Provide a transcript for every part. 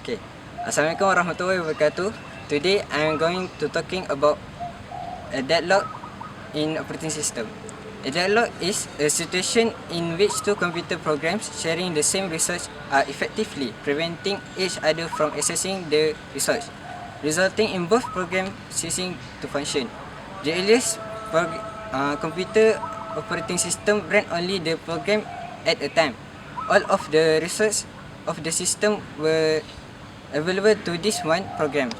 Okay. Assalamualaikum warahmatullahi wabarakatuh. Today I am going to talking about a deadlock in operating system. A deadlock is a situation in which two computer programs sharing the same resource are effectively preventing each other from accessing the resource, resulting in both programs ceasing to function. The earliest computer operating system ran only the program at a time. All of the resources of the system were available to this one program.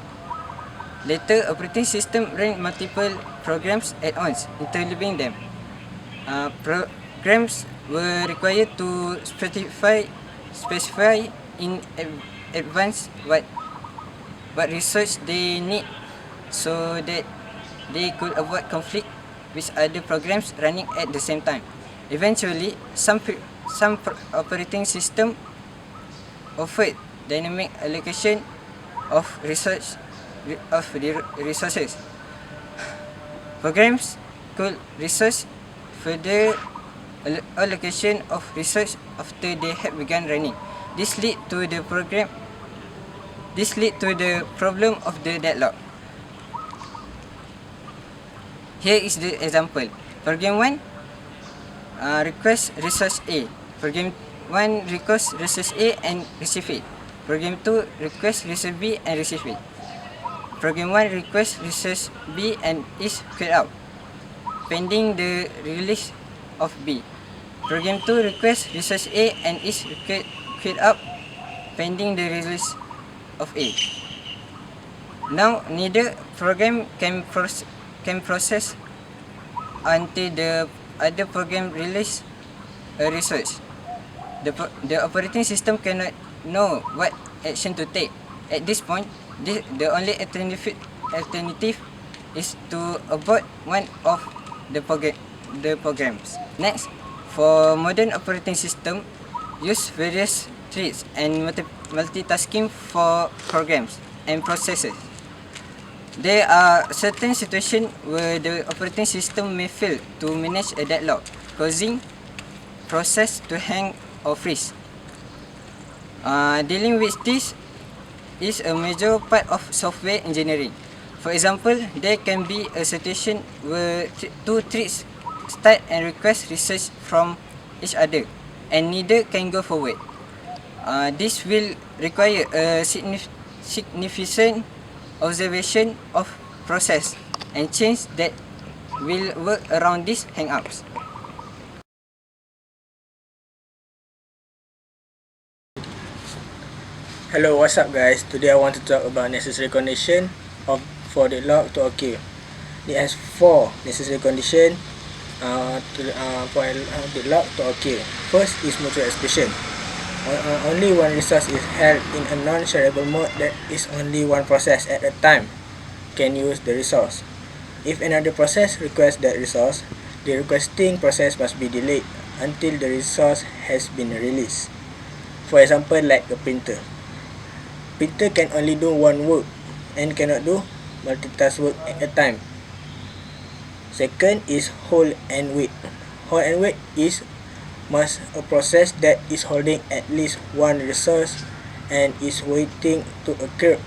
Later, operating system ran multiple programs at once, interleaving them. Programs were required to specify in advance what research they need, so that they could avoid conflict with other programs running at the same time. Eventually, some operating system offered dynamic allocation of resources. Programs could resource further allocation of research after they had begun running. This led to the problem of the deadlock. Here is the example. Program 1 requests resource A. Program 1 requests resource A and receive it. Program 2 requests resource B and receive it. Program 1 requests resource B and is queued up, pending the release of B. Program 2 requests resource A and is queued up, pending the release of A. Now, neither program can process until the other program release a resource. The operating system cannot know what action to take. At this point, the only alternative is to abort one of the programs. Next, for modern operating system, use various threads and multitasking for programs and processes. There are certain situations where the operating system may fail to manage a deadlock, causing process to hang or freeze. Dealing with this is a major part of software engineering. For example, there can be a situation where two threads start and request research from each other, and neither can go forward. This will require a significant observation of process and change that will work around these hang-ups. Hello, what's up guys? Today I want to talk about necessary condition for deadlock to occur. It has 4 necessary conditions for deadlock to occur. First is mutual exclusion. Only one resource is held in a non-shareable mode, that is only one process at a time can use the resource. If another process requests that resource, the requesting process must be delayed until the resource has been released. For example, like a printer. Printer can only do one work and cannot do multitask work at a time. Second is hold and wait. Hold and wait is a process that is holding at least one resource and is waiting to occur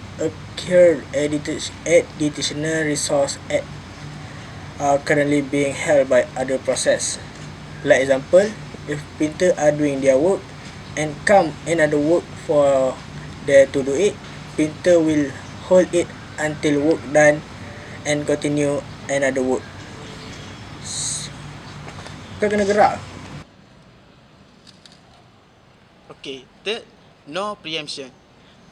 additional resource are currently being held by other process. Like example, if printer are doing their work and come another work for there to do it, printer will hold it until work done and continue another work. Kau kena gerak. Okay, third, no preemption.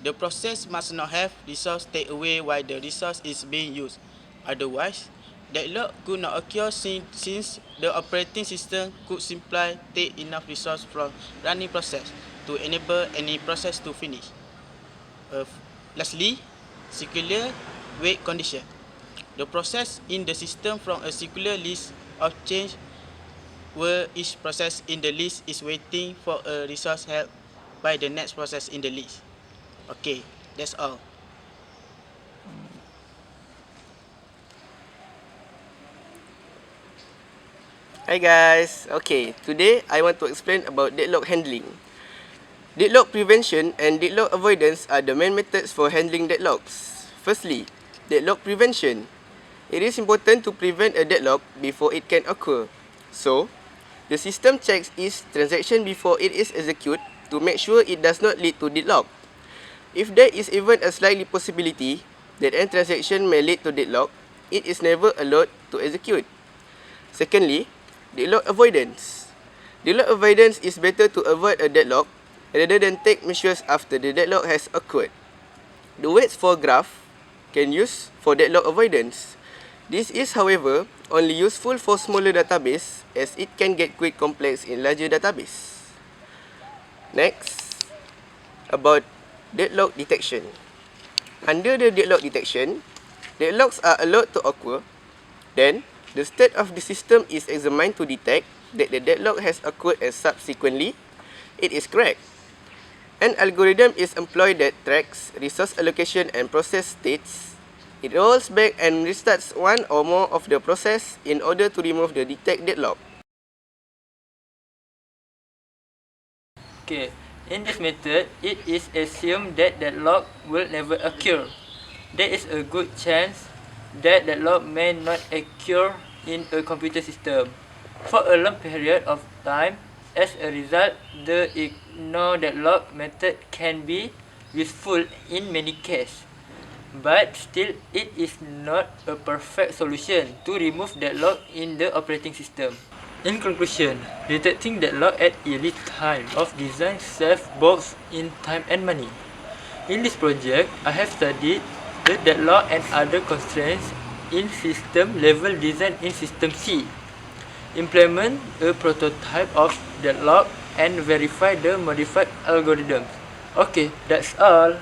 The process must not have resource take away while the resource is being used. Otherwise, deadlock could not occur since the operating system could simply take enough resource from running process to enable any process to finish. Lastly, circular wait condition. The process in the system from a circular list of change where each process in the list is waiting for a resource held by the next process in the list. Okay, that's all. Hi guys, okay, today I want to explain about deadlock handling. Deadlock prevention and deadlock avoidance are the main methods for handling deadlocks. Firstly, deadlock prevention. It is important to prevent a deadlock before it can occur. So, the system checks each transaction before it is executed to make sure it does not lead to deadlock. If there is even a slightly possibility that an transaction may lead to deadlock, it is never allowed to execute. Secondly, deadlock avoidance. Deadlock avoidance is better to avoid a deadlock rather than take measures after the deadlock has occurred. The weights for graph can use for deadlock avoidance. This is, however, only useful for smaller database as it can get quite complex in larger database. Next, about deadlock detection. Under the deadlock detection, deadlocks are allowed to occur. Then, the state of the system is examined to detect that the deadlock has occurred and subsequently, it is correct. An algorithm is employed that tracks resource allocation and process states. It rolls back and restarts one or more of the process in order to remove the detect deadlock. Okay, in this method, it is assumed that deadlock will never occur. There is a good chance that deadlock may not occur in a computer system for a long period of time. As a result, the ignore deadlock method can be useful in many cases, but still it is not a perfect solution to remove deadlock in the operating system. In conclusion, detecting deadlock at early time of design saves both in time and money. In this project, I have studied the deadlock and other constraints in system level design in System C. Implement a prototype of deadlock and verify the modified algorithms. Okay, that's all.